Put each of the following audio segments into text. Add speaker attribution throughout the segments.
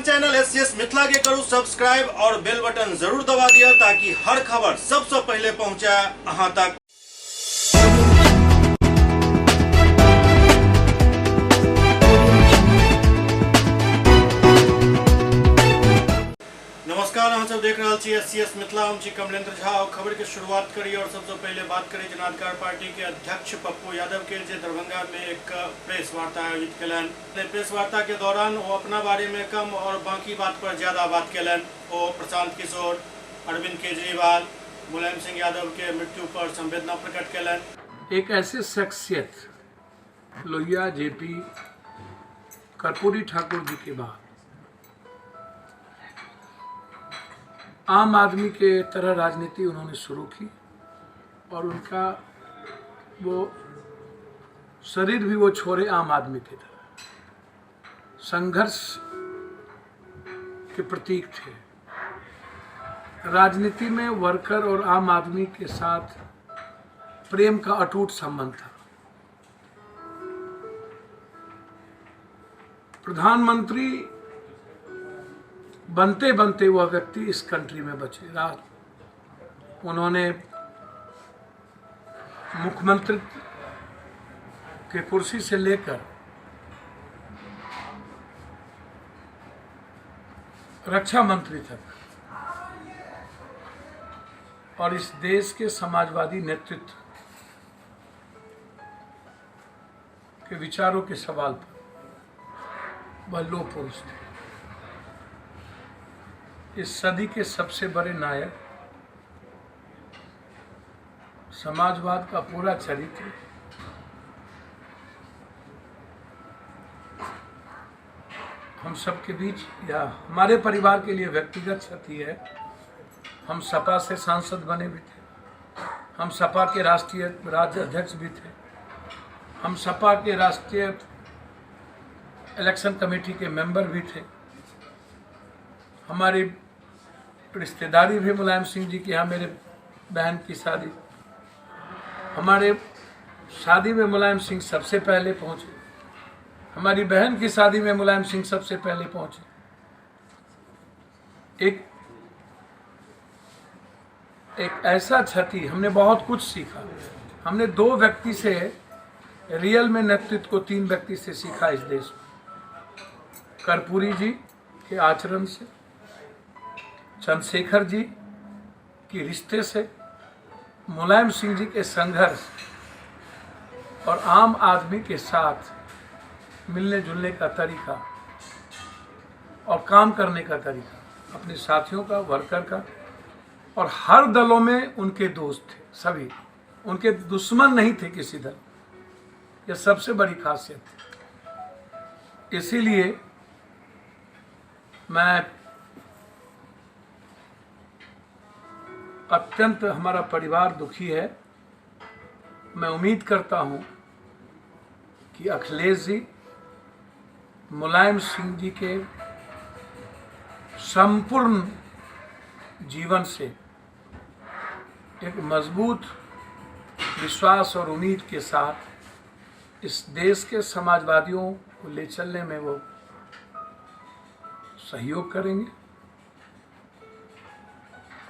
Speaker 1: अपन channel SCS Mithila के करू subscribe और बेल बटन जरूर दबा दिया ताकि हर खबर सबसे पहले पहुंचे अहां तक। नमस्कार, हम सब देख रहे छी एससीएस मिथिला। हम छी कमलेंद्र झा और खबर के शुरुआत करी और सबसे पहले बात करी जनाधिकार पार्टी के अध्यक्ष पप्पू यादव के जे दरभंगा में एक प्रेस वार्ता आयोजित कलन। प्रेस वार्ता के दौरान वो अपना बारे में कम और बाकी बात पर ज्यादा बात कलन। वो प्रशांत किशोर, अरविंद केजरीवाल, मुलायम सिंह यादव के मृत्यु पर संवेदना प्रकट कलन।
Speaker 2: एक ऐसे शख्सियत लोहिया जेपी कर्पूरी ठाकुर जी के बाद आम आदमी के तरह राजनीति उन्होंने शुरू की और उनका वो शरीर भी वो छोरे आम आदमी की तरह संघर्ष के प्रतीक थे। राजनीति में वर्कर और आम आदमी के साथ प्रेम का अटूट संबंध था। प्रधानमंत्री बनते बनते वह व्यक्ति इस कंट्री में बचे। उन्होंने मुख्यमंत्री के कुर्सी से लेकर रक्षा मंत्री तक और इस देश के समाजवादी नेतृत्व के विचारों के सवाल पर वह लोह पुरुष थे। इस सदी के सबसे बड़े नायक, समाजवाद का पूरा चरित्र, हम सबके बीच या हमारे परिवार के लिए व्यक्तिगत क्षति है। हम सपा से सांसद बने भी थे, हम सपा के राष्ट्रीय राज्य अध्यक्ष भी थे, हम सपा के राष्ट्रीय इलेक्शन कमेटी के मेंबर भी थे। हमारी रिश्तेदारी भी मुलायम सिंह जी की यहाँ मेरे बहन की शादी, हमारे शादी में मुलायम सिंह सबसे पहले पहुँचे, हमारी बहन की शादी में मुलायम सिंह सबसे पहले पहुँचे। एक ऐसा क्षति, हमने बहुत कुछ सीखा। हमने दो व्यक्ति से रियल में नेतृत्व को तीन व्यक्ति से सीखा इस देश में। कर्पूरी जी के आचरण से, चंद्रशेखर जी की रिश्ते से, मुलायम सिंह जी के संघर्ष और आम आदमी के साथ मिलने जुलने का तरीका और काम करने का तरीका, अपने साथियों का, वर्कर का, और हर दलों में उनके दोस्त थे। सभी उनके दुश्मन नहीं थे किसी दल। यह सबसे बड़ी खासियत थी। इसीलिए मैं अत्यंत, हमारा परिवार दुखी है। मैं उम्मीद करता हूं कि अखिलेश जी मुलायम सिंह जी के संपूर्ण जीवन से एक मजबूत विश्वास और उम्मीद के साथ इस देश के समाजवादियों को ले चलने में वो सहयोग करेंगे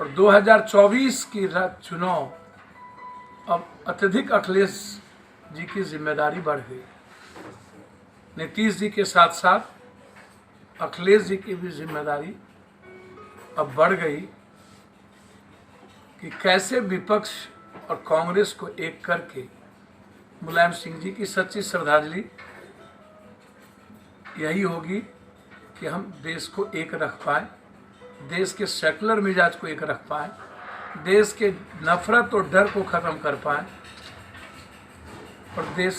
Speaker 2: और 2024 की चुनाव अब अत्यधिक अखिलेश जी की जिम्मेदारी बढ़ गई। नीतीश जी के साथ साथ अखिलेश जी की भी जिम्मेदारी अब बढ़ गई कि कैसे विपक्ष और कांग्रेस को एक करके मुलायम सिंह जी की सच्ची श्रद्धांजलि यही होगी कि हम देश को एक रख पाए, देश के सेकुलर मिजाज को एक रख पाए, देश के नफरत और डर को खत्म कर पाए और देश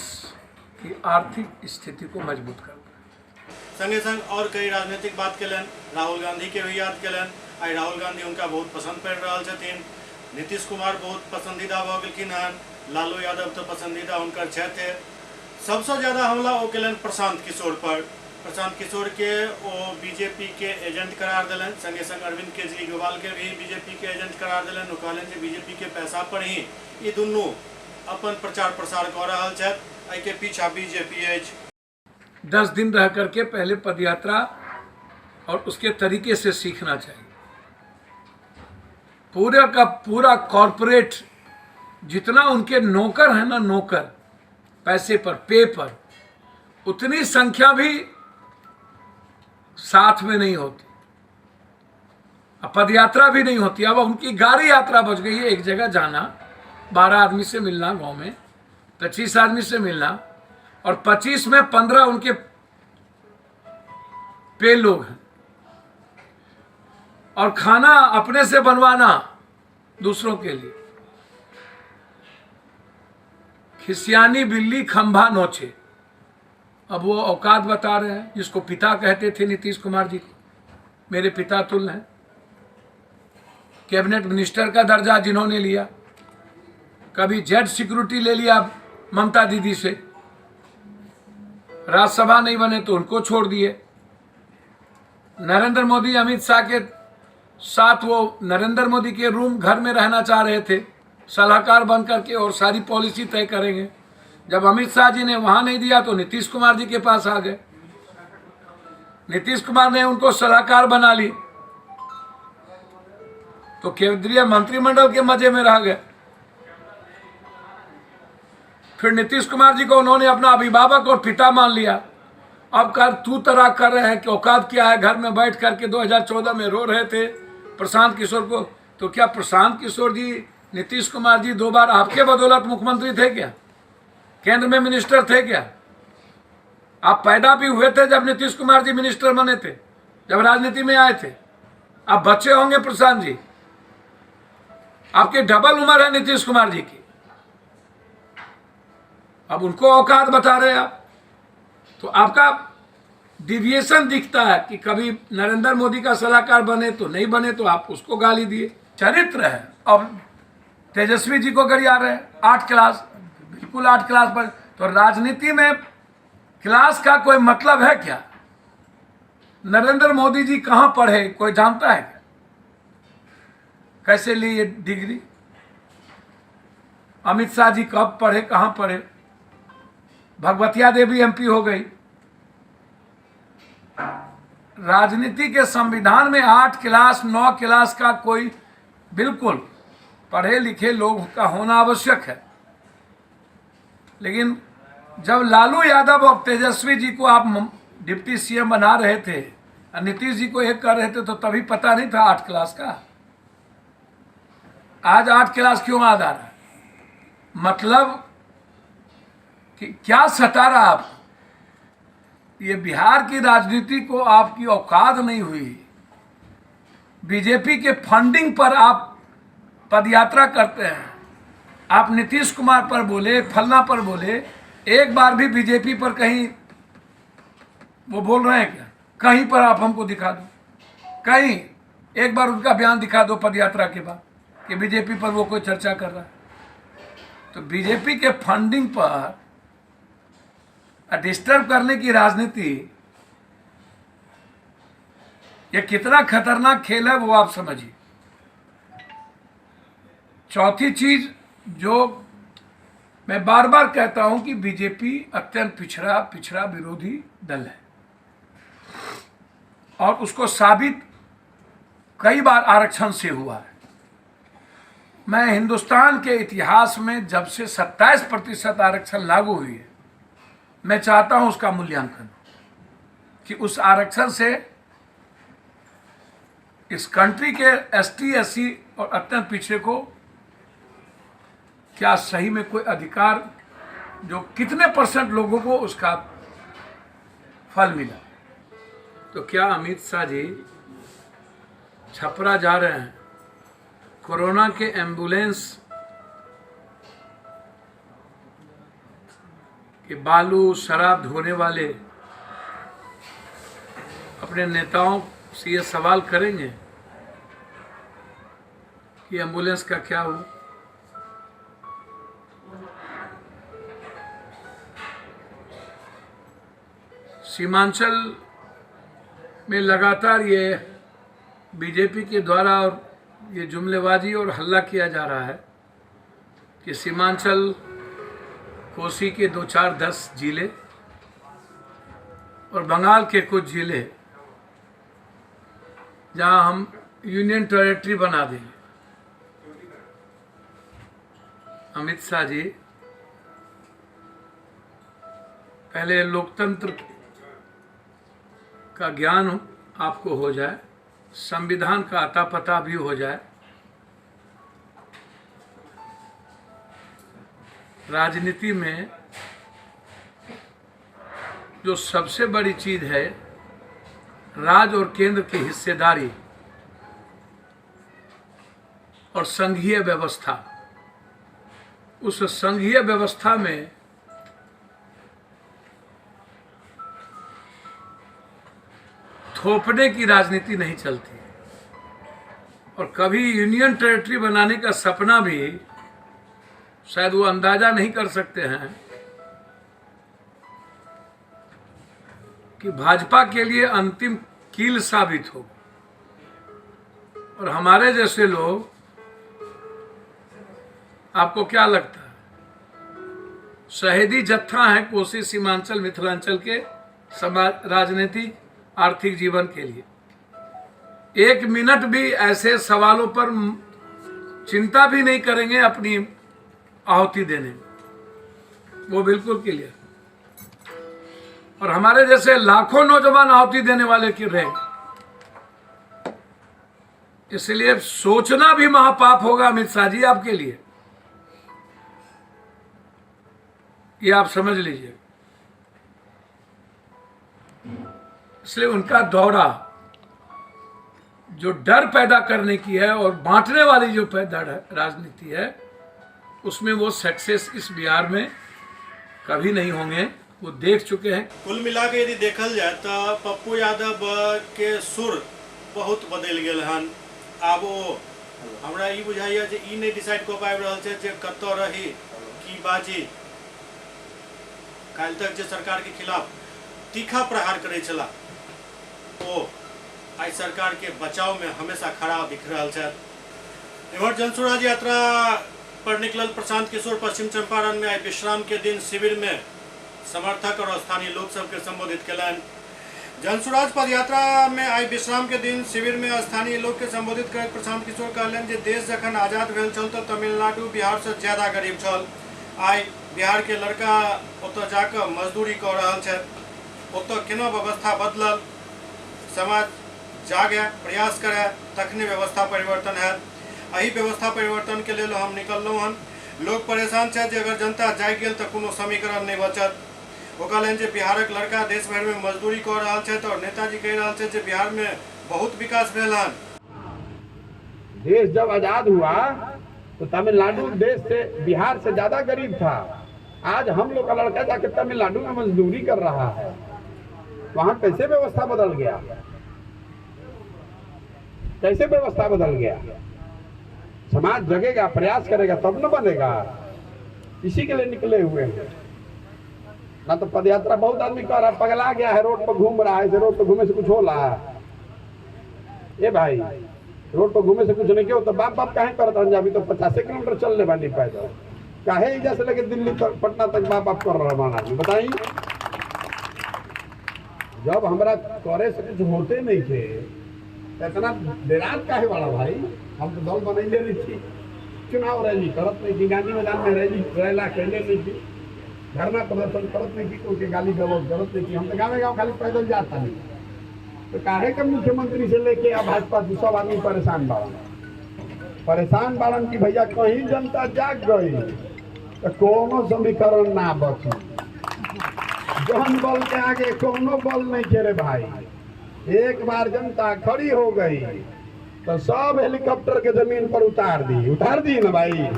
Speaker 2: की आर्थिक स्थिति को मजबूत कर पाए।
Speaker 1: संगे संग और कई राजनीतिक बात कलन। राहुल गांधी के भी याद कलन। आई राहुल गांधी उनका बहुत पसंद पड़ रहा छथिन। नीतीश कुमार बहुत पसंदीदा भ गेलखिन हन। लालू यादव तो पसंदीदा उनकर थे। सबसे ज्यादा हमला वो कलन प्रशांत किशोर पर। प्रशांत किशोर के वो बीजेपी के एजेंट करार दिलन। संगे संग अरविंद केजरीवाल के भी बीजेपी के एजेंट करार दिलन। वो कहलन जे बीजेपी के पैसा पर ही ये दुनू अपन प्रचार प्रसार कर रहा छथि। एहि के पीछा बीजेपी है।
Speaker 2: 10 दिन रह करके पहले पदयात्रा और उसके तरीके से सीखना चाहिए। पूरा का पूरा कॉरपोरेट जितना उनके नौकर है ना, नौकर पैसे पर, पे पर, उतनी संख्या भी साथ में नहीं होती। अब पदयात्रा भी नहीं होती। अब उनकी गाड़ी यात्रा बच गई है। एक जगह जाना, 12 आदमी से मिलना, गांव में 25 आदमी से मिलना, और 25 में 15 उनके पे लोग हैं, और खाना अपने से बनवाना दूसरों के लिए। खिसियानी बिल्ली खंभा नोचे। अब वो औकात बता रहे हैं, जिसको पिता कहते थे नीतीश कुमार जी को, मेरे पिता तुल्य हैं। कैबिनेट मिनिस्टर का दर्जा जिन्होंने लिया, कभी जेड सिक्योरिटी ले लिया ममता दीदी से, राज्यसभा नहीं बने तो उनको छोड़ दिए। नरेंद्र मोदी अमित शाह के साथ वो नरेंद्र मोदी के रूम घर में रहना चाह रहे थे, सलाहकार बन करके, और सारी पॉलिसी तय करेंगे। जब अमित शाह जी ने वहां नहीं दिया तो नीतीश कुमार जी के पास आ गए। नीतीश कुमार ने उनको सलाहकार बना ली, तो केंद्रीय मंत्रिमंडल के मजे में रह गए। फिर नीतीश कुमार जी को उन्होंने अपना अभिभावक और पिता मान लिया। अब कर तू तरा कर रहे हैं कि औकात क्या है। घर में बैठ करके 2014 में रो रहे थे प्रशांत किशोर को, तो क्या प्रशांत किशोर जी, नीतीश कुमार जी 2 बार आपके बदौलत मुख्यमंत्री थे क्या? केंद्र में मिनिस्टर थे क्या? आप पैदा भी हुए थे जब नीतीश कुमार जी मिनिस्टर बने थे, जब राजनीति में आए थे। आप बच्चे होंगे प्रशांत जी, आपकी डबल उम्र है नीतीश कुमार जी की। अब उनको औकात बता रहे हैं आप, तो आपका डिविएशन दिखता है कि कभी नरेंद्र मोदी का सलाहकार बने तो नहीं बने, तो आप उसको गाली दिए। चरित्र है। अब तेजस्वी जी को गरिया रहे हैं 8 क्लास, बिल्कुल 8 क्लास पर। तो राजनीति में क्लास का कोई मतलब है क्या? नरेंद्र मोदी जी कहां पढ़े कोई जानता है क्या? कैसे ली ये डिग्री? अमित शाह जी कब पढ़े, कहां पढ़े? भगवतिया देवी एमपी हो गई। राजनीति के संविधान में 8 क्लास 9 क्लास का कोई, बिल्कुल पढ़े लिखे लोग का होना आवश्यक है। लेकिन जब लालू यादव और तेजस्वी जी को आप डिप्टी सीएम बना रहे थे और नीतीश जी को एक कर रहे थे, तो तभी पता नहीं था 8 क्लास का। आज 8 क्लास क्यों याद आ रहा है? मतलब कि क्या सता रहा आप? ये बिहार की राजनीति को आपकी औकात नहीं हुई। बीजेपी के फंडिंग पर आप पदयात्रा करते हैं। आप नीतीश कुमार पर बोले, फलना पर बोले, एक बार भी बीजेपी पर कहीं वो बोल रहे हैं क्या? कहीं पर आप हमको दिखा दो, कहीं एक बार उनका बयान दिखा दो पदयात्रा के बाद कि बीजेपी पर वो कोई चर्चा कर रहा है। तो बीजेपी के फंडिंग पर डिस्टर्ब करने की राजनीति, ये कितना खतरनाक खेल है वो आप समझिए। चौथी चीज जो मैं बार बार कहता हूं कि बीजेपी अत्यंत पिछड़ा विरोधी दल है, और उसको साबित कई बार आरक्षण से हुआ है। मैं हिंदुस्तान के इतिहास में जब से 27% आरक्षण लागू हुई है, मैं चाहता हूं उसका मूल्यांकन, कि उस आरक्षण से इस कंट्री के एसटी, एससी और अत्यंत पिछड़े को क्या सही में कोई अधिकार, जो कितने % लोगों को उसका फल मिला। तो क्या अमित शाह जी छपरा जा रहे हैं, कोरोना के एम्बुलेंस के बालू शराब धोने वाले अपने नेताओं से ये सवाल करेंगे कि एम्बुलेंस का क्या हो? सीमांचल में लगातार ये बीजेपी के द्वारा और ये जुमलेबाजी और हल्ला किया जा रहा है कि सीमांचल, कोसी के 2-4-10 जिले और बंगाल के कुछ जिले जहां हम यूनियन टेरिटरी बना देंगे। अमित शाह जी, पहले लोकतंत्र का ज्ञान आपको हो जाए, संविधान का अता पता भी हो जाए, राजनीति में जो सबसे बड़ी चीज है राज्य और केंद्र की हिस्सेदारी और संघीय व्यवस्था, उस संघीय व्यवस्था में थोपने की राजनीति नहीं चलती। और कभी यूनियन टेरिटरी बनाने का सपना भी शायद वो अंदाजा नहीं कर सकते हैं कि भाजपा के लिए अंतिम कील साबित हो। और हमारे जैसे लोग, आपको क्या लगता है, शहीदी जत्था है कोसी सीमांचल मिथिलांचल के समाज राजनीतिक आर्थिक जीवन के लिए। एक मिनट भी ऐसे सवालों पर चिंता भी नहीं करेंगे अपनी आहुति देने में, वो बिल्कुल क्लियर। और हमारे जैसे लाखों नौजवान आहुति देने वाले क्यों रहे। इसलिए सोचना भी महापाप होगा अमित शाह जी आपके लिए, ये आप समझ लीजिए। इसलिए उनका दौरा जो डर पैदा करने की है और बांटने वाली जो राजनीति है, उसमें वो सक्सेस इस बिहार में कभी नहीं होंगे, वो देख चुके हैं।
Speaker 1: कुल मिला के यदि देखल जाए तो पप्पू यादव के सुर बहुत बदल गए हन। आब वो हमरा ई बुझाइए जे ई नहीं डिसाइड कऽ पाबि रहल छै जे कतऽ रही की बाजी। काल्हि तक जे सरकार के खिलाफ तीखा प्रहार करे छला, ओ आई सरकार के बचाव में हमेशा खड़ा दिख रहा है। इमहर जनसुराज यात्रा पर निकलल प्रशांत किशोर पश्चिम चंपारण में आई विश्राम के दिन शिविर में समर्थक और स्थानीय लोग सबके संबोधित कलन। जनसुराज पद यात्रा में आई विश्राम के दिन शिविर में स्थानीय लोग के संबोधित कर प्रशांत किशोर कहलन जे देश जखन आजाद भेल छल तो तमिलनाडु बिहार से ज्यादा गरीब छल। आई बिहार के लड़का ओतऽ जाकर मजदूरी कऽ रहल छै, ओतऽ केना व्यवस्था बदलल, समाज जागे प्रयास करे तखने व्यवस्था परिवर्तन है। एही व्यवस्था परिवर्तन के लिए हम निकललहुँ हन। लोग परेशान छै जे अगर जनता जाग गेल तो कोनो समीकरण नहीं बचत। वो कहलन जे बिहारक लड़का देश भर में मजदूरी कऽ रहल छै और नेताजी कह रहल छै जे बिहार में बहुत विकास भेल हन।
Speaker 3: देश जब आजाद हुआ तो तमिलनाडु देश से बिहार से ज्यादा गरीब था। आज हम लोग का लड़का जाके तमिलनाडु में मजदूरी कर रहा है, वहां कैसे व्यवस्था बदल गया, कैसे व्यवस्था बदल गया। समाज जगेगा, प्रयास करेगा तब न बनेगा। इसी के लिए निकले हुए हैं। ना तो पदयात्रा बहुत आदमी कर रहा, पगला गया है, रोड पर घूम रहा है। रोड पर घूमे से कुछ हो रहा है? ए भाई, रोड पर घूमे से कुछ नहीं क्यों? तो बाप बाप काहे करत रहन? अभी तो 50 किलोमीटर चलने वाली पैदल, काहे इधर से लेके दिल्ली तक पटना तक बाप बाप कर रहा माना जी बताइए। जब हमारा करे से कुछ होते नहीं थे, इतना देरात काहे वाला भाई? हम तो दल बनैले नहीं थी, चुनाव रैली करत नहीं थी, गांधी मैदान में रैला कैले नहीं थी, धरना प्रदर्शन करत नहीं थी, कोई गाली गलौज करत नहीं थी। हम तो गाँव गाँव खाली पैदल जाता नहीं। तो काहे का मुख्यमंत्री से लेके अब भाजपा सब आदमी परेशान बाड़न की भैया कहीं जनता जाग गई तो कोनो समीकरण ना बची। जन बल के आगे कोनो बल नहीं खेरे भाई। एक बार जनता खड़ी हो गई तो सब हेलीकॉप्टर के जमीन पर उतार दी ना भाई,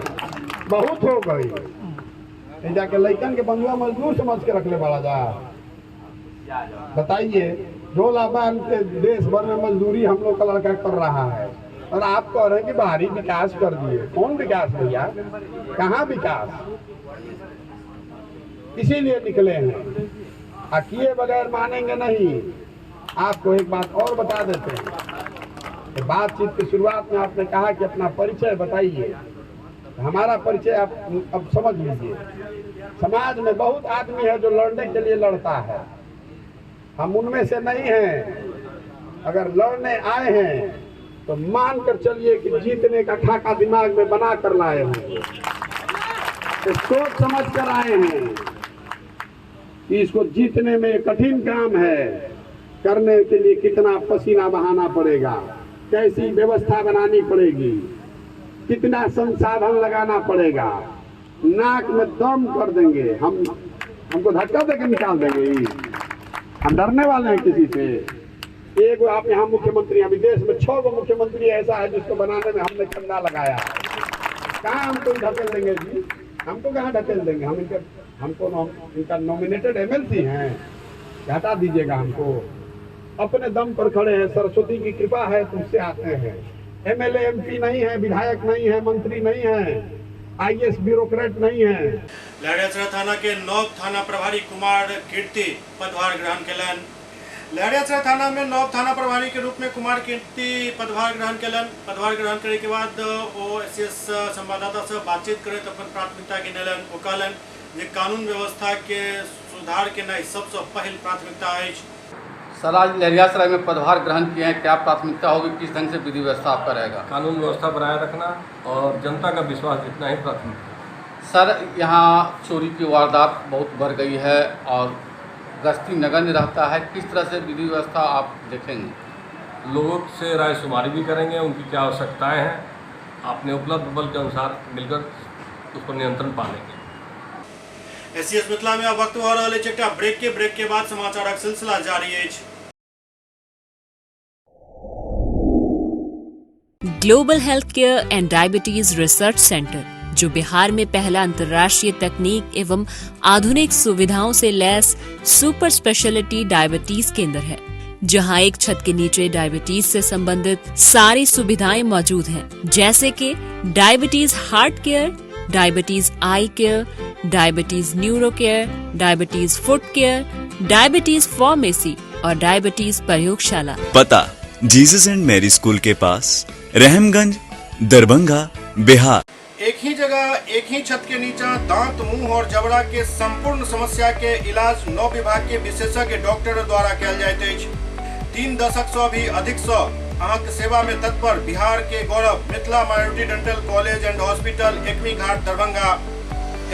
Speaker 3: बहुत हो गई। जाके लइकन के बंधुआ मजदूर समझ के रख ले बड़ा जा। बताइए, झोला बांध के देश भर में मजदूरी हम लोग का लड़का कर रहा है और आप कह रहे हैं कि बाहरी विकास कर दिए। कौन विकास भैया, कहाँ विकास? इसीलिए निकले हैं, किए बगैर मानेंगे नहीं। आपको एक बात और बता देते हैं। बातचीत की शुरुआत में आपने कहा कि अपना परिचय बताइए। हमारा परिचय आप अब समझ लीजिए। समाज में बहुत आदमी है जो लड़ने के लिए लड़ता है, हम उनमें से नहीं हैं। अगर लड़ने आए हैं तो मान कर चलिए कि जीतने का खाका दिमाग में बना कर लाए होंगे, सोच समझ कर आए हैं कि इसको जीतने में कठिन काम है, करने के लिए कितना पसीना बहाना पड़ेगा, कैसी व्यवस्था बनानी पड़ेगी, कितना संसाधन लगाना पड़ेगा, नाक में दम कर देंगे, हमको धक्का देकर निकाल देंगे। हम डरने वाले हैं किसी से? एक आप यहाँ मुख्यमंत्री, अभी देश में 6 गो मुख्यमंत्री ऐसा है जिसको बनाने में हमने कंधा लगाया। कहाँ हमको ढकेल देंगे जी? हमको कहाँ ढकेल देंगे? हमको इनका नॉमिनेटेड MLC हैं, हटा दीजिएगा हमको। अपने दम पर खड़े हैं, सरस्वती की कृपा है तुमसे आते हैं। MLA MP नहीं है, विधायक नहीं है, मंत्री नहीं है, IAS ब्यूरोक्रेट नहीं है।
Speaker 1: लहरियासराय थाना के नौब थाना प्रभारी कुमार कीर्ति पदभार ग्रहण केलन। लहरियासराय थाना में नौब थाना प्रभारी के रूप में कुमार कीर्ति पदभार ग्रहण केलन। पदभार ग्रहण करे के बाद वो SCS संवाददाता से बातचीत करते अपन प्राथमिकता गिनेलन। वो कहलन जे कानून व्यवस्था के सुधार के नहीं सबसे पहल प्राथमिकता है।
Speaker 4: सर, आज लहरियासराय में पदभार ग्रहण किए हैं, क्या प्राथमिकता होगी, किस ढंग से विधि व्यवस्था आपका रहेगा?
Speaker 5: कानून व्यवस्था बनाए रखना और जनता का विश्वास जितना ही प्राथमिकता।
Speaker 4: सर, यहाँ चोरी की वारदात बहुत बढ़ गई है और गश्ती नगण्य रहता है, किस तरह से विधि व्यवस्था आप देखेंगे?
Speaker 5: लोगों से राय शुमारी भी करेंगे, उनकी क्या आवश्यकताएं हैं, अपने उपलब्ध बल के अनुसार मिलकर उस पर नियंत्रण पालेंगे।
Speaker 1: SCS मिथिला में अब वक्त हो रहा है एकटा ब्रेक के बाद समाचारक सिलसिला जारी है।
Speaker 6: Global health care and diabetes research centre, जो बिहार में पहला अंतर्राष्ट्रीय तकनीक एवं आधुनिक सुविधाओं से लैस सुपर स्पेशलिटी डायबिटीज केंद्र है, जहां एक छत के नीचे डायबिटीज से संबंधित सारी सुविधाएं मौजूद हैं, जैसे कि diabetes heart care, diabetes eye care, diabetes neuro care, diabetes foot care, diabetes pharmacy और डायबिटीज प्रयोगशाला।
Speaker 7: पता जीसस एंड मैरी स्कूल के पास, रहमगंज, दरभंगा, बिहार।
Speaker 1: एक ही जगह एक ही छत के नीचे दांत, मुंह और जबड़ा के संपूर्ण समस्या के इलाज 9 विभाग के विशेषज्ञ डॉक्टर द्वारा कयल जाइत अछि। 3 दशक से भी अधिक से अहाँक सेवा में तत्पर बिहार के गौरव Mithila minority dental college and hospital, Ekmi Ghat, Darbhanga.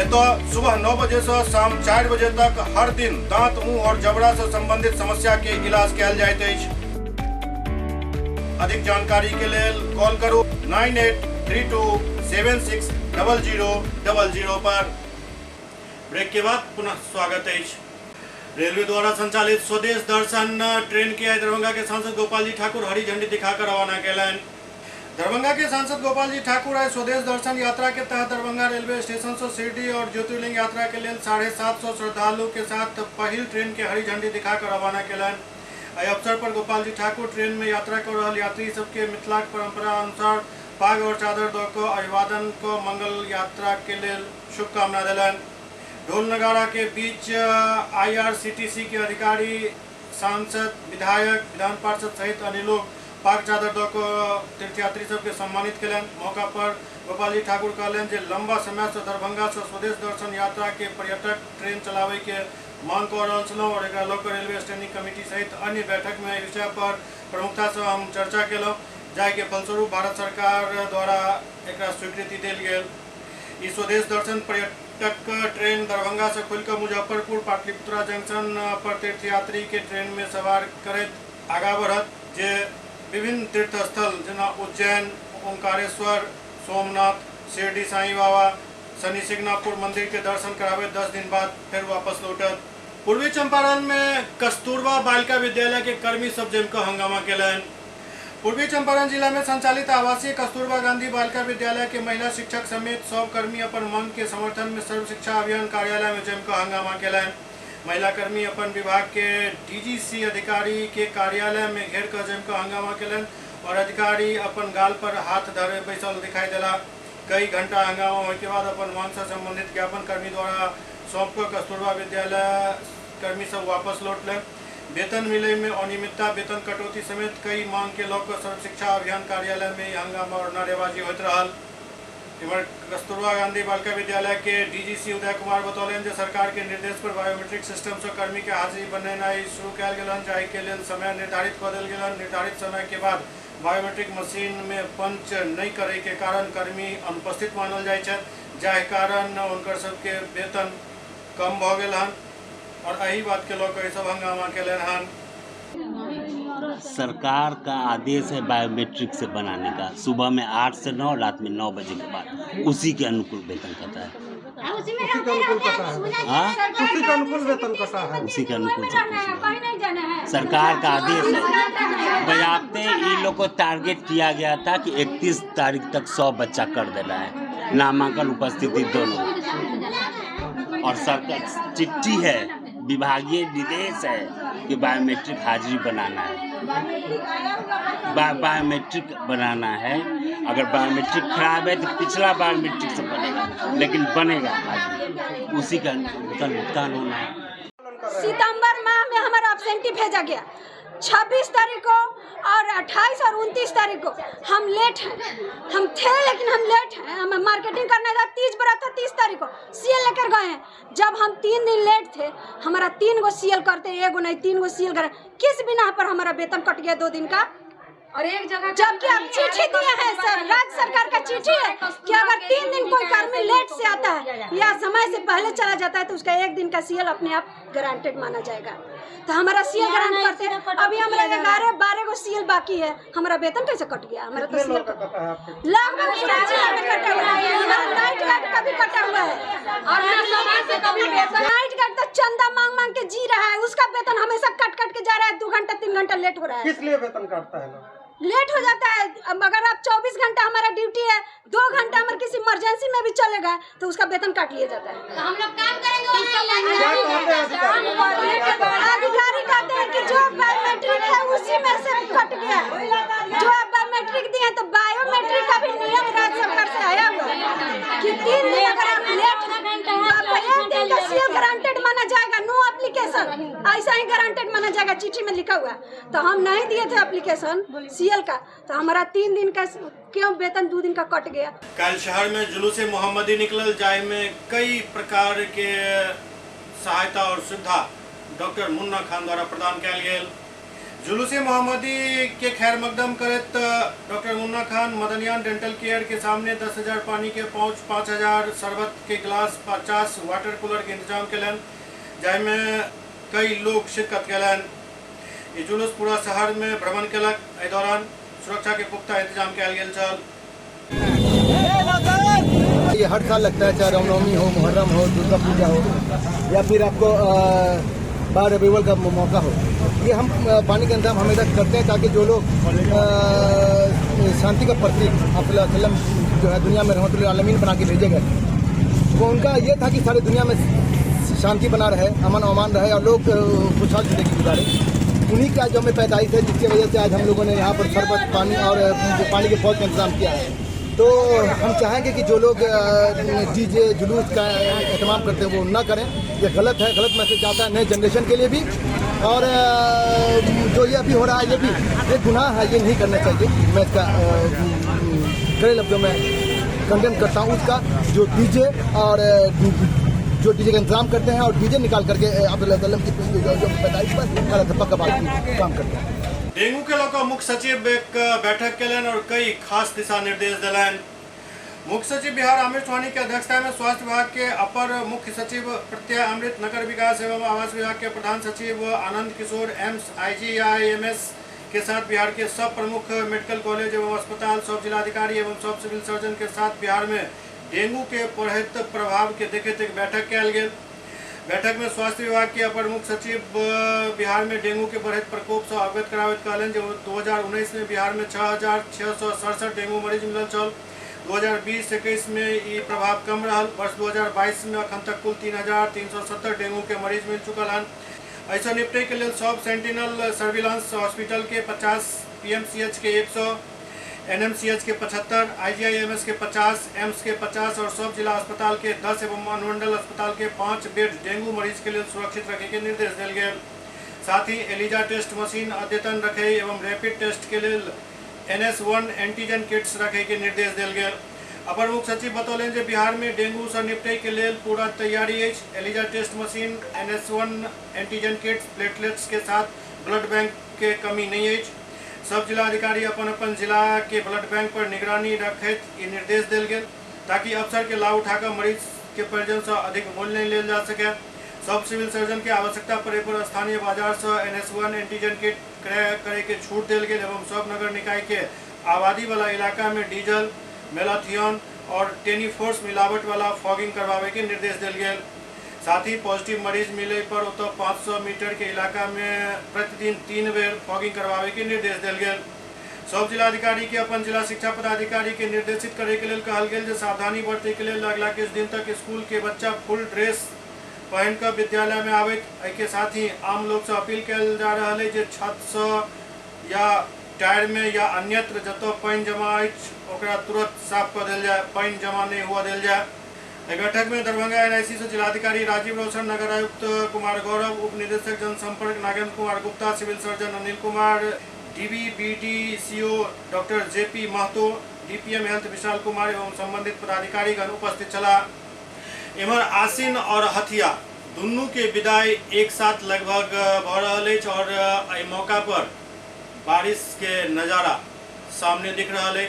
Speaker 1: एतो सुबह 9 बजे से शाम 4 बजे तक हर दिन दांत, मुंह और जबड़ा से संबंधित समस्या के इलाज कयल जाइत अछि। अधिक जानकारी के लिए कॉल करो 9832760000 पर। ब्रेक के बाद पुनः स्वागत है। रेलवे द्वारा संचालित स्वदेश दर्शन ट्रेन के दरभंगा के सांसद गोपाल जी ठाकुर हरी झंडी दिखाकर रवाना कैलन। दरभंगा के सांसद गोपाल जी ठाकुर आज स्वदेश दर्शन यात्रा के तहत दरभंगा रेलवे स्टेशन से शिरडी और ज्योतिर्लिंग यात्रा के लिए 750 श्रद्धालुओं के साथ पहल ट्रेन के हरी झंडी दिखाकर रवाना कैलन। एहि अवसर पर गोपाल जी ठाकुर ट्रेन में यात्रा कर रहे यात्री सबके मिथिला परंपरा अनुसार पाग और चादर दऽ कऽ अभिवादन को मंगल यात्रा के लिए शुभकामना दिलन। ढोल नगाड़ा के बीच IRCTC के अधिकारी, सांसद, विधायक, विधान पार्षद सहित अन्य लोग पाग चादर दऽ कऽ तीर्थयात्री सबके सम्मानित कयलनि। मौका पर गोपाल जी ठाकुर कहलनि जे लंबा समय से दरभंगा से स्वदेश दर्शन यात्रा के पर्यटक ट्रेन चलावे के मांग कर रहा छलहुँ और एकरा लऽ कऽ रेलवे स्टैंडिंग कमेटी सहित अन्य बैठक में विषय पर प्रमुखता से हम चर्चा केलहुँ, जाहिके फलस्वरूप भारत सरकार द्वारा एकरा स्वीकृति देल गेल। ई स्वदेश दर्शन पर्यटक ट्रेन दरभंगा से खुलकर मुजफ्फरपुर पाटलिपुत्रा जंक्शन पर तीर्थयात्री के ट्रेन में सवार करैत आगा बढ़त, जे विभिन्न तीर्थ स्थल जेना उज्जैन, ओंकारेश्वर, सोमनाथ, शिरडी साईं बाबा, शनि सिंगनापुर मंदिर के दर्शन करावे 10 दिन बाद फिर वापस लौटत। पूर्वी चंपारण में कस्तूरबा बालिका विद्यालय के कर्मी सब जमकर हंगामा केलन। पूर्वी चंपारण जिला में संचालित आवासीय कस्तूरबा गांधी बालिका विद्यालय के महिला शिक्षक समेत सब कर्मी अपन मांग के समर्थन में सर्व शिक्षा अभियान कार्यालय में जमकर हंगामा केलन। महिला कर्मी अपन विभाग के DGC अधिकारी के कार्यालय में घेर कर जमकर हंगामा केलन और अधिकारी अपन गाल पर हाथ धरे बैसल दिखाई दिला। कई घंटा हंगामा होने के बाद अपन मांग से संबंधित ज्ञापन कर्मी द्वारा सौंप कर कस्तूरबा विद्यालय कर्मी सब वापस लौटले। वेतन मिले में अनियमितता, वेतन कटौती समेत कई मांग के लौकर सर्व शिक्षा अभियान कार्यालय में हंगामा और नारेबाजी होते रहल। इमर कस्तूरबा गांधी बालिका विद्यालय के डीजीसी उदय कुमार बतौलन जे सरकार के निर्देश पर बायोमेट्रिक सिस्टम से कर्मी के हाजिरी बनेनाई शुरू कयल गेलन, जाहि के लेल समय निर्धारित कऽ देल गेलन। निर्धारित समय के बाद बायोमेट्रिक मशीन में पंच नहीं करे के कारण कर्मी अनुपस्थित मानल जाय छै, जाहि कारण उनकर सबके वेतन कम भऽ गेल हन और यही बात के लोग सब हंगामा केलन हन।
Speaker 8: सरकार का आदेश है बायोमेट्रिक से बनाने का, सुबह में 8 से 9, रात में 9 बजे के बाद, उसी के अनुकूल वेतन कटा है।
Speaker 9: उसी के अनुकूल कटा है।
Speaker 8: हाँ,
Speaker 9: उसी के अनुकूल वेतन कटा है।
Speaker 8: उसी के अनुकूल सरकार का आदेश है। बजाते इन लोग को टारगेट किया गया था कि 31 तारीख तक 100 बच्चा कर देना है, नामांकन उपस्थिति दोनों, और सरकार चिट्ठी है, विभागीय निर्देश है कि बायोमेट्रिक हाजिरी बनाना है, बायोमेट्रिक बनाना है। अगर बायोमेट्रिक खराब है तो पिछला बायोमेट्रिक से बनेगा, लेकिन बनेगा हाजिरी, उसी का भुगतान होना है।
Speaker 10: सितंबर माह में हमारा एब्सेंटी भेजा गया 26 तारीख को और 28 और 29 तारीख को। हम लेट हैं, हम थे लेकिन हम लेट हैं। हमें मार्केटिंग करना था, 30 बरा था, 30 तारीख को सीएल लेकर गए हैं। जब हम 3 दिन लेट थे, हमारा 3 गो सीएल करते, एगो नहीं 3 गो सीएल करे, किस बिना पर हमारा वेतन कट गया 2 दिन का। और एक जगह जबकि अब चिट्ठी दिए हैं सर, राज्य सरकार का चिट्ठी है कि अगर 3 दिन कोई कर्मी लेट से आता है या समय से पहले चला जाता है तो उसका 1 दिन का सीएल अपने आप गारंटेड माना जाएगा। तो हमारा सीएल गारंट करते हैं। अभी हमारा 11-12 गो सीएल बाकी है, हमारा वेतन कैसे कट गया? हमारा तो सीएल लगभग पूरा जिला में कटा हुआ है। हमारा नाइट गार्ड का भी कटा हुआ है और नाइट गार्ड तो चंदा मांग मांग के जी रहा है, उसका वेतन हमेशा कट कट के जा रहा है। 2 घंटा 3 घंटा लेट हो रहा है।
Speaker 9: किस लिए वेतन काटता है?
Speaker 10: लेट हो जाता है। अगर आप 24 घंटा हमारा ड्यूटी है, 2 घंटा हमारे किसी इमरजेंसी में भी चलेगा तो उसका वेतन काट लिया जाता है। तो हम लोग काम करेंगे। अधिकारी कहते हैं कि जो बायोमेट्रिक है उसी में से कट गया। जो बायोमेट्रिक दिए तो बायोमेट्रिक का भी नियम राज्य सरकार से आया हुआ है कि 3 दिन अगर आप लेट तो आपका 1 दिन का सीएल गारंटेड माना जाएगा। नो एप्लीकेशन ऐसा ही गारंटेड माना जाएगा, चिट्ठी में लिखा हुआ। तो हम नहीं दिए थे एप्लीकेशन सीएल का, तो हमारा 3 दिन का क्यों वेतन 2 दिन का कट गया।
Speaker 1: कल शहर में जुलूस मोहम्मदी निकलल, जाय में कई प्रकार के सहायता और सुविधा डॉक्टर मुन्ना खान द्वारा प्रदान कयल गेल। जुलूस मोहम्मदी के खैर मकदम करत doctor Munna Khan Madniyan dental care के सामने 10,000 पानी के पाउच, 5,000 शरबत के गिलास, 50 वाटर कूलर के इंतजाम कलन, जाय में कई लोग शिरकत कलन। ये जुलूस पूरा शहर में भ्रमण कलक। एहि दौरान सुरक्षा के पुख्ता इंतजाम कयल गेल छल।
Speaker 11: ये हर साल लगता है, चाहे रामनवमी हो, मुहर्रम हो, दुर्गा पूजा हो या फिर आपको बार रबीउल का मौका हो। ये हम पानी का इंतजाम हमेशा करते हैं ताकि जो लोग शांति का प्रतीक वसल्लम जो है दुनिया में रहमतुल आलमीन बना के भेजे गए, वो उनका ये था कि सारी दुनिया में शांति बना रहे, अमन अमान रहे और लोग खुशहाल जिंदगी गुजारे। उन्हीं का जो हमें पैदाइश है, जिसकी वजह से आज हम लोगों ने यहाँ पर शरबत, पानी और पानी के फौज का इंतजाम किया है। तो हम चाहेंगे कि जो लोग डीजे जुलूस का एहतमाम करते हैं वो ना करें। ये गलत है, गलत मैसेज जाता है नए जनरेशन के लिए भी, और जो ये अभी हो रहा है ये भी एक गुनाह है, ये नहीं करना चाहिए। मैं इसका कड़े लफ्ज़ों में कंडेम करता हूँ उसका। जो डीजे का इंतजाम करते हैं और डीजे निकाल करके अब्दुल्लाह की जो पैदाइश पर पक्का काम करते हैं।
Speaker 1: डेंगू के लोग मुख्य सचिव एक बैठक कलन और कई खास दिशा निर्देश दिलन। मुख्य सचिव बिहार आमिर चौहानी की अध्यक्षता में स्वास्थ्य विभाग के अपर मुख्य सचिव प्रत्यय अमृत, नगर विकास एवं आवास विभाग के प्रधान सचिव आनंद किशोर, एम्स, IGIMS के साथ बिहार के सब प्रमुख मेडिकल कॉलेज एवं अस्पताल, सब जिलाधिकारी एवं सब सिविल सर्जन के साथ बिहार में डेंगू के बढ़त प्रभाव के देखते बैठक कयल गेल। बैठक में स्वास्थ्य विभाग के अपर मुख्य सचिव बिहार में डेंगू के बढ़त प्रकोप से अवगत करावत कहलन। जो 2019 में बिहार में 6,667 डेंगू मरीज मिलल छल। 2020-21 में ये प्रभाव कम रहा। वर्ष 2022 में अखन तक कुल 3,370 डेंगू के मरीज मिल चुकल हन। ऐसा निपटे के लिए सब सेंटिनल सर्विलांस हॉस्पिटल के 50, PMCH के 100, NMCH के 75, IGIMS के 50, एम्स के 50 और सब जिला अस्पताल के 10 एवं अनुमंडल अस्पताल के 5 बेड डेंगू मरीज के लिए सुरक्षित रखे के निर्देश दिल गए। साथ ही एलिजा टेस्ट मशीन अद्यतन रखे एवं रैपिड टेस्ट के लिए NS1 एंटीजन किट्स रखे के निर्देश दिल गए। अपर मुख्य सचिव बतौलन जे बिहार में डेंगू से निपटे के लिए पूरा तैयारी है। ELISA test machine, NS1 antigen kits, platelets के साथ ब्लड बैंक के कमी नहीं है। सब जिलाधिकारी अपन जिला के ब्लड बैंक पर निगरानी रखैत ई निर्देश देल गेल ताकि अफसर के लाभ उठाकर मरीज के परिजन से अधिक मूल्य नहीं लेल जा सके। सब सिविल सर्जन के आवश्यकता पड़े पर स्थानीय बाजार से NS1 एंटीजन किट क्रय करे के छूट देल गेल एवं सब नगर निकाय के आबादी वाला इलाका में डीजल, मेलाथियन और टेनीफोर्स मिलावट वाला फॉगिंग करवावे के निर्देश दिल गए। साथ ही पॉजिटिव मरीज मिले पर उतो 500 मीटर के इलाका में प्रतिदिन 3 बेर फॉगिंग करवावे के निर्देश दिल गए। सब जिलाधिकारी के अपन जिला शिक्षा पदाधिकारी के निर्देशित करे के लिए कहल गेल जे सावधानी बरते के लिए अगला कुछ दिन तक स्कूल के बच्चा फुल ड्रेस पहन कर विद्यालय में आवे। के साथ ही आम लोग से अपील कल जा रहा है जे छत से या टायर में या अन्यत्र जतो पानी जमा ओकरा तुरंत साफ कर दिल जाए, पानी जमा नहीं हुआ दिल जाए। बैठक में दरभंगा NIC से जिलाधिकारी राजीव रोशन, नगर आयुक्त कुमार गौरव, उप निदेशक जनसंपर्क Nagendra Kumar Gupta, civil surgeon Anil Kumar, DBBDCO doctor JP Mahto, DPM health Vishal Kumar एवं संबंधित पदाधिकारीगण उपस्थित चला। इमर आसिन और हथिया दुनू के विदाई एक साथ लगभग भ रहल अछि और एहि मौका पर बारिश के नज़ारा सामने दिख रहा है।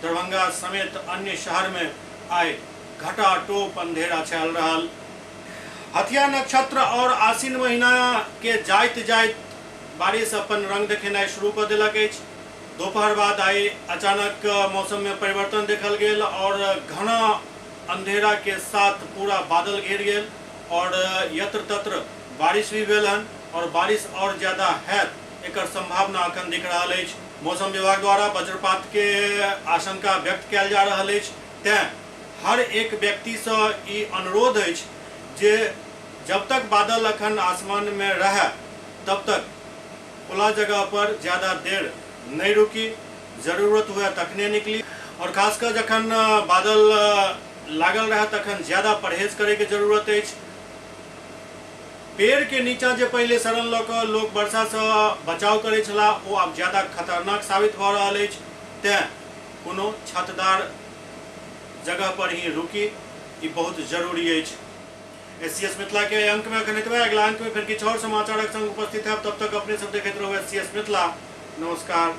Speaker 1: दरभंगा समेत अन्य शहर में आए घटाटोप अंधेरा छायल रहा। हथिया नक्षत्र और आसिन महीना के जाइत जाइत बारिश अपन रंग देखेनाइ शुरू कर दिलक अछि। दोपहर बाद आए अचानक मौसम में परिवर्तन देखल गेल और घना अंधेरा के साथ पूरा बादल घेर गेल और यत्र तत्र बारिश भी भेल हन और बारिश और ज्यादा है एकर संभावना अखन दिख रहा है। मौसम विभाग द्वारा वज्रपात के आशंका व्यक्त किया जा रहा है। तैं हर एक व्यक्ति से ई अनुरोध है जे जब तक बादल अखन आसमान में रहे तब तक खुला जगह पर ज़्यादा देर नहीं रुकी, जरूरत हुए तखने निकली और खासकर जखन बादल लागल रहे तखन ज़्यादा परहेज करे के जरूरत है। पेड़ के नीचा जे पहले शरण लऽ कऽ लोग वर्षा से बचाव करे छला वो अब ज़्यादा खतरनाक साबित भ रहल अछि। तैं कोनो छतदार जगह पर ही रुकी, ई बहुत जरूरी अछि। SCS मिथिला के अंक में अखन एतबे। अगला अंक में फिर किछु और समाचारक संग उपस्थित है। तब तक अपने सब देखैत रहू SCS मिथिला। नमस्कार।